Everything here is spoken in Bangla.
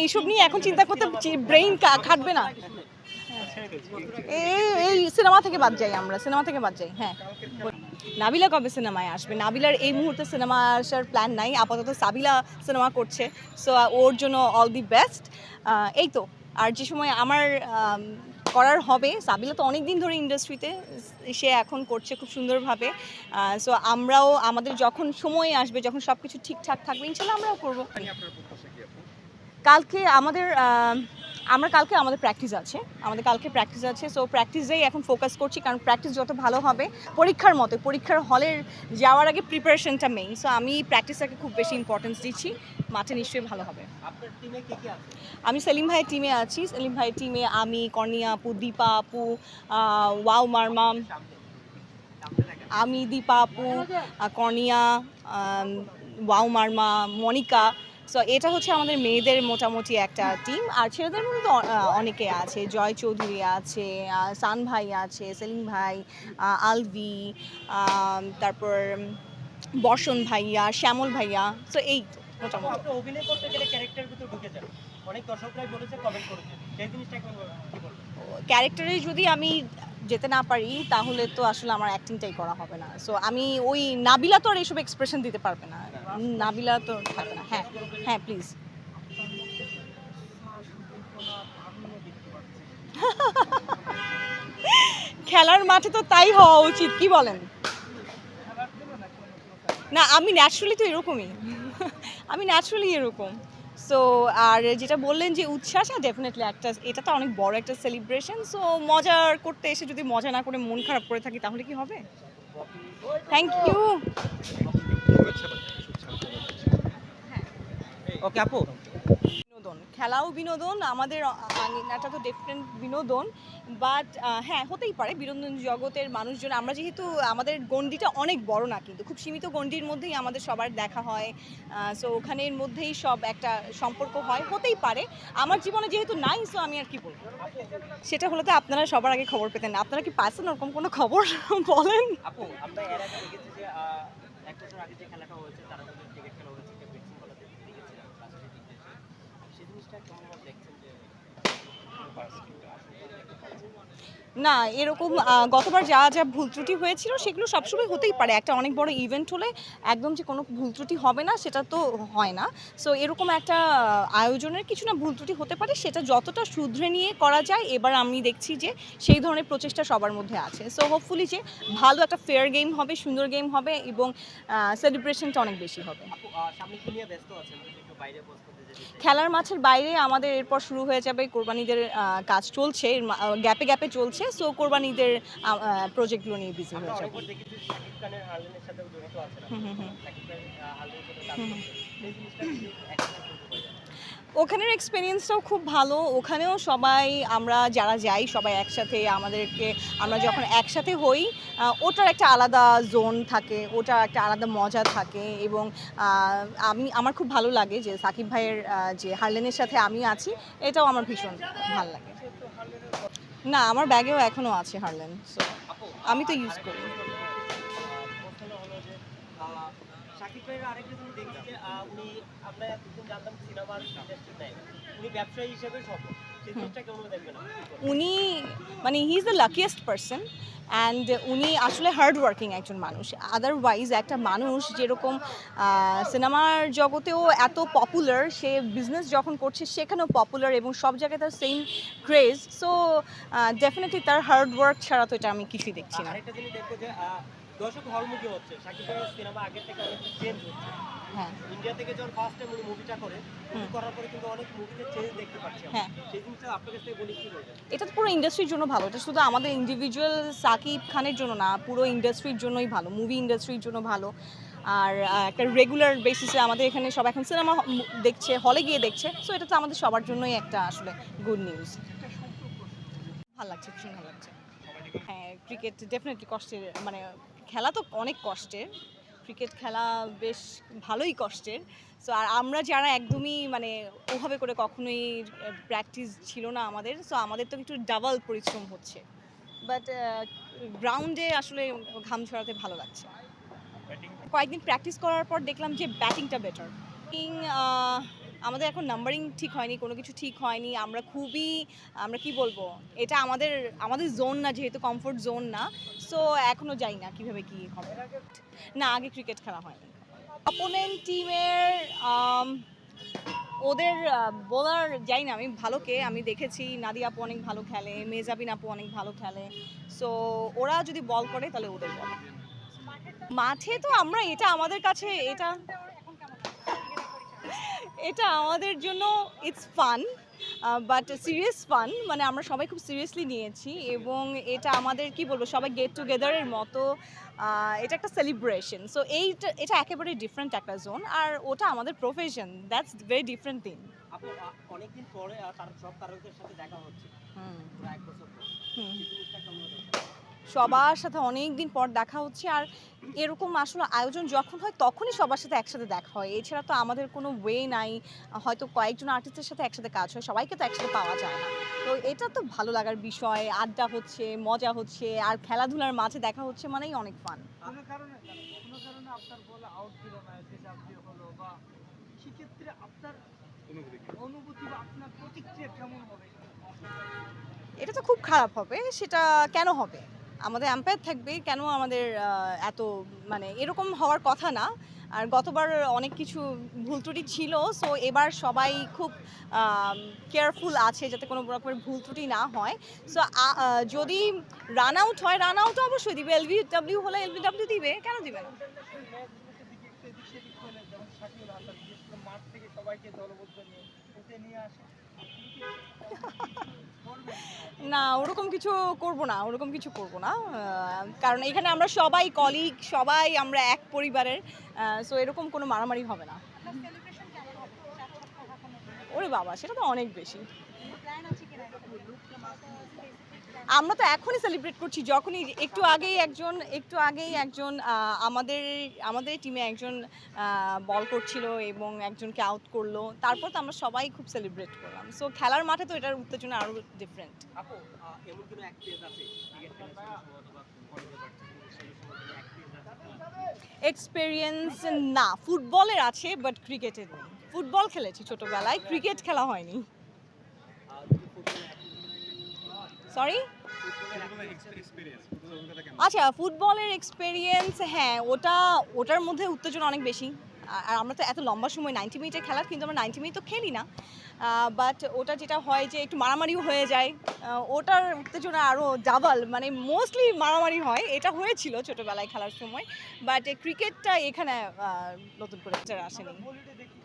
এইসব নিয়ে এখন চিন্তা করতে ব্রেইন খাটবে না। এই সিনেমা থেকে বাদ যাই, আমরা সিনেমা থেকে বাদ যাই। হ্যাঁ, নাবিলা কবে সিনেমায় আসবে? নাবিলার এই মুহূর্তে সিনেমা আসার প্ল্যান নাই, আপাতত সাবিলা সিনেমা করছে। সো ওর জন্য অল দি বেস্ট। এই তো, আর যে সময় আমার করার হবে, সাবিলা তো অনেক দিন ধরে ইন্ডাস্ট্রিতে, সে এখন করছে খুব সুন্দরভাবে। সো আমরাও আমাদের যখন সময় আসবে, যখন সব কিছু ঠিকঠাক থাকবে, ইনশাল্লাহ আমরাও করবো। কালকে আমাদের প্র্যাকটিস আছে, কালকে প্র্যাকটিস আছে। সো প্র্যাকটিসেই এখন ফোকাস করছি, কারণ প্র্যাকটিস যত ভালো হবে পরীক্ষার মতো, পরীক্ষার হলের যাওয়ার আগে প্রিপারেশনটা মেইন। সো আমি প্র্যাকটিসটাকে খুব বেশি ইম্পর্টেন্স দিচ্ছি, মাঠে নিশ্চয়ই ভালো হবে। আমি সেলিম ভাইয়ের টিমে আছি। সেলিম ভাইয়ের টিমে আমি, কর্নিয়া আপু, দীপা আপু, ওয়াও মারমা, আমি, দীপা আপু, কর্নিয়া, ওয়াও মারমা, মনিকা। সো এটা হচ্ছে আমাদের মেয়েদের মোটামুটি একটা টিম। আর ছেলেদের মধ্যে তো অনেকে আছে, জয় চৌধুরী আছে, সান ভাই আছে, সেলিম ভাই, আলভি, তারপর বর্ষণ ভাইয়া, শ্যামল ভাইয়া। সো এই তো মোটামুটি। অভিনয় করতে গেলে ক্যারেক্টারের ভিতর ঢুকে যান, অনেক দর্শকরাই বলেছে, কমেন্ট করেছে, সেই জিনিসটা কি বলবেন? ক্যারেক্টারে যদি আমি যেতে না পারি তাহলে তো আসলে আমার অ্যাক্টিংটাই করা হবে না। সো আমি ওই নাবিলা তো আর এইসব এক্সপ্রেশন দিতে পারবে না, নাবিলা তো থাকবে না। হ্যাঁ হ্যাঁ, প্লিজ। খেলার মাঠে তো তাই হওয়া উচিত, কি বলেন? না, আমি ন্যাচারালি তো এরকমই। আমি ন্যাচারালি এরকম। সো আর যেটা বললেন যে উচ্ছ্বাস, ডেফিনেটলি একটা, এটা তো অনেক বড় একটা সেলিব্রেশন। সো মজা করতে এসে যদি মজা না করে মন খারাপ করে থাকি তাহলে কি হবে? Thank you. ওকে আপু, বিনোদন, খেলাও বিনোদন, আমাদের আঙিনাটা তো ডিফারেন্ট বিনোদন। বাট হ্যাঁ, হতেই পারে বিনোদন জগতের মানুষজন, আমরা যেহেতু আমাদের গণ্ডিটা অনেক বড় না, কিন্তু খুব সীমিত গণ্ডির মধ্যেই আমাদের সবার দেখা হয়। সো ওখানের মধ্যেই সব একটা সম্পর্ক হয়, হতেই পারে। আমার জীবনে যেহেতু নাই, সো আমি আর কি বলবো। সেটা হলে তো আপনারা সবার আগে খবর পেতেন না। আপনারা কি পাচ্ছেন ওরকম কোনো খবর? বলেন। আপু, আমরা এর আগে দেখেছি যে এক বছর আগে যে খেলাটা হয়েছে, তারা কিন্তু ক্রিকেট খেলা হয়েছে, না এরকম গতবার যা যা ভুল ত্রুটি হয়েছিল সেগুলো সবসময় হতেই পারে। একটা অনেক বড় ইভেন্ট হলে একদম যে কোনো ভুল ত্রুটি হবে না সেটা তো হয় না। সো এরকম একটা আয়োজনের কিছু না ভুল ত্রুটি হতে পারে, সেটা যতটা শুধরে নিয়ে করা যায় এবার আমি দেখছি যে সেই ধরনের প্রচেষ্টা সবার মধ্যে আছে। সো হোপফুলি যে ভালো একটা ফেয়ার গেম হবে, সুন্দর গেম হবে এবং সেলিব্রেশনটা অনেক বেশি হবে। খেলার মাঠের বাইরে আমাদের এরপর শুরু হয়ে যাবে কোরবানিদের কাজ চলছে, গ্যাপে গ্যাপে চলছে। সো কোরবানিদের প্রজেক্টগুলো নিয়ে বিজি হয়ে যাবে। ওখানের এক্সপিরিয়েন্সটাও খুব ভালো। ওখানেও সবাই, আমরা যারা যাই সবাই একসাথে, আমরা যখন একসাথে হই ওটার একটা আলাদা জোন থাকে, ওটার একটা আলাদা মজা থাকে। এবং আমার খুব ভালো লাগে যে সাকিব ভাইয়ের যে হারলেনের সাথে আমি আছি, এটাও আমার ভীষণ ভালো লাগে। না, আমার ব্যাগেও এখনও আছে হারলেন, সো আমি তো ইউজ করি। শাকিব ভাইয়ের আরেকটা জিনিস দেখছি যে উনি, আমরা এতদিন জানতাম সিনেমার ইন্ডাস্ট্রি নাই, উনি ব্যবসায়ী হিসেবে সফল। সেই জিনিসটা কেমন দেখবেন? উনি মানে he is the luckiest person and উনি আসলে হার্ড ওয়ার্কিং একজন মানুষ। আদারওয়াইজ একটা মানুষ যেরকম সিনেমার জগতেও এত পপুলার, সে বিজনেস যখন করছে সেখানেও পপুলার এবং সব জায়গায় তার সেম ক্রেজ। সো ডেফিনেটলি তার হার্ড ওয়ার্ক ছাড়া তো এটা আমি কিছুই দেখছি না। আরেকটা জিনিস দেখবো যে দর্শক হলমুখী হচ্ছে, শাকিব ভাইয়ের সিনেমা আগের থেকে অনেক চেঞ্জ হচ্ছে। হ্যাঁ, ইন্ডিয়া থেকে যখন ফার্স্ট টাইম উনি মুভিটা করার পরে কিন্তু অনেক মুভিতে চেঞ্জ দেখতে পাচ্ছি। হ্যাঁ, সেই জিনিসটা আপনার কাছ থেকে বলি, কি বলবেন? এটা তো পুরো ইন্ডাস্ট্রির জন্য ভালো, এটা শুধু আমাদের ইন্ডিভিজুয়াল সাকিব খানের জন্য না, পুরো ইন্ডাস্ট্রির জন্যই ভালো, মুভি ইন্ডাস্ট্রির জন্য ভালো। আর একটা রেগুলার বেসিসে আমাদের এখানে সব এখন সিনেমা দেখছে, হলে গিয়ে দেখছে। সো এটা তো আমাদের সবার জন্যই একটা আসলে গুড নিউজ। ভালো লাগছে, ভীষণ ভালো লাগছে। হ্যাঁ, ক্রিকেট ডেফিনেটলি কষ্টের, মানে খেলা তো অনেক কষ্টের, ক্রিকেট খেলা বেশ ভালোই কষ্টের। সো আর আমরা যারা একদমই মানে ওভাবে করে কখনোই প্র্যাকটিস ছিল না আমাদের, সো আমাদের তো একটু ডাবল পরিশ্রম হচ্ছে। বাট গ্রাউন্ডে আসলে ঘাম ঝরাতে ভালো লাগছে। কয়েকদিন প্র্যাকটিস করার পর দেখলাম যে ব্যাটিংটা বেটার। আমাদের এখন নাম্বারিং ঠিক হয়নি, কোনো কিছু ঠিক হয়নি। আমরা কি বলবো, এটা আমাদের আমাদের জোন না, যেহেতু কমফোর্ট জোন না। সো এখনও জানি না কীভাবে কী হবে। না, আগে ক্রিকেট খেলা হয়নি। অপোনেন্ট টিমের ওদের বোলার জানি না আমি ভালো কে, আমি দেখেছি নাদিয়া আপু অনেক ভালো খেলে, মেজাবিন আপু অনেক ভালো খেলে। সো ওরা যদি বল করে তাহলে ওদের বল। মাঠে তো আমরা এটা আমাদের কাছে এটা এটা আমাদের জন্য it's fun, but serious fun, মানে আমরা সবাই খুব সিরিয়াসলি নিয়েছি এবং এটা আমাদের কি বলবো সবাই গেট টুগেদারের মতো। এটা একটা সেলিব্রেশন। সো এটা একেবারে ডিফারেন্ট একটা জোন, আর ওটা আমাদের profession, that's very different thing. আপু অনেকদিন পরে তার সব তারকাদের সাথে দেখা হচ্ছে, প্রায় 1 বছর পর। এই জিনিসটা কেমন লাগছে? সবার সাথে অনেক দিন পর দেখা হচ্ছে, আর এরকম আসলে আয়োজন যখন হয় তখনই সবার সাথে একসাথে দেখা হয়। এছাড়া তো আমাদের কোনো ওয়ে নাই। হয়তো কয়েকজন আর্টিস্টের সাথে একসাথে কাজ হয়, সবাইকে তো একসাথে পাওয়া যায় না। তো এটা তো ভালো লাগার বিষয়, আড্ডা হচ্ছে, মজা হচ্ছে, আর খেলাধুলার মাঝে দেখা হচ্ছে মানেই অনেক ফান। কোনো কারণে আপনার বল আউট দিল না, ডিসঅ্যাপিয়ার হলো, বা সেক্ষেত্রে আপনার অনুভূতি বা আপনার প্রতিক্রিয়া কেমন হবে? এটা তো খুব খারাপ হবে। সেটা কেন হবে? আমাদের আম্পায়ার থাকবে, কেন আমাদের এত মানে এরকম হওয়ার কথা না। আর গতবার অনেক কিছু ভুল ত্রুটি ছিল। সো এবার সবাই খুব কেয়ারফুল আছে যাতে কোনো রকমের ভুল ত্রুটি না হয়। সো যদি রান আউট হয়, রান আউট অবশ্যই দিবে। এলবিডব্লিউ হলে এলবিডব্লিউ দিবে, কেন দিবে না? ম্যাচগুলোতে দিকে একটু এদিক সেদিক হলে, যেমন শাকিল হাসান বিশেষ করে মাঠ থেকে সবাইকে দলবদ্ধ নিয়ে উঠে নিয়ে আসে, আপনি কি করবেন? না, ওরকম কিছু করব না, ওরকম কিছু করব না। কারণ এখানে আমরা সবাই কলিগ, সবাই আমরা এক পরিবারের। সো এরকম কোনো মারামারি হবে না। ওরে বাবা, সেটা তো অনেক বেশি। আমরা তো এখনই সেলিব্রেট করছি, যখনই একটু আগেই একজন আমাদের আমাদের টিমে একজন বল করছিল এবং একজনকে আউট করলো। তারপর তো আমরা সবাই খুব সেলিব্রেট করলাম। সো খেলার মাঠে তো এটার উত্তেজনা আরও ডিফারেন্ট। আপু এমন কোনো অ্যাক্ট্রেস আছে ক্রিকেট খেলার সময় অথবা কলেজে সেই সময় কোনো অ্যাক্ট্রেস আছে? এক্সপেরিয়েন্স না, ফুটবলের আছে বাট ক্রিকেটের নেই। ফুটবল খেলেছি ছোটবেলায়, ক্রিকেট খেলা হয়নি। যদি ফুটবলে সরি? আচ্ছা, ফুটবলের এক্সপেরিয়েন্স, হ্যাঁ, ওটার মধ্যে উত্তেজনা অনেক বেশি। আর আমরা তো এত লম্বা সময় 90 মিনিটের খেলার, কিন্তু আমরা 90 মিনিট তো খেলি না। বাট ওটা যেটা হয় যে একটু মারামারিও হয়ে যায়, ওটার উত্তেজনা আরও ডাবল, মানে মোস্টলি মারামারি হয়। এটা হয়েছিল ছোটোবেলায় খেলার সময়, বাট ক্রিকেটটা এখানে নতুন করে আসেনি। বলিউডে দেখি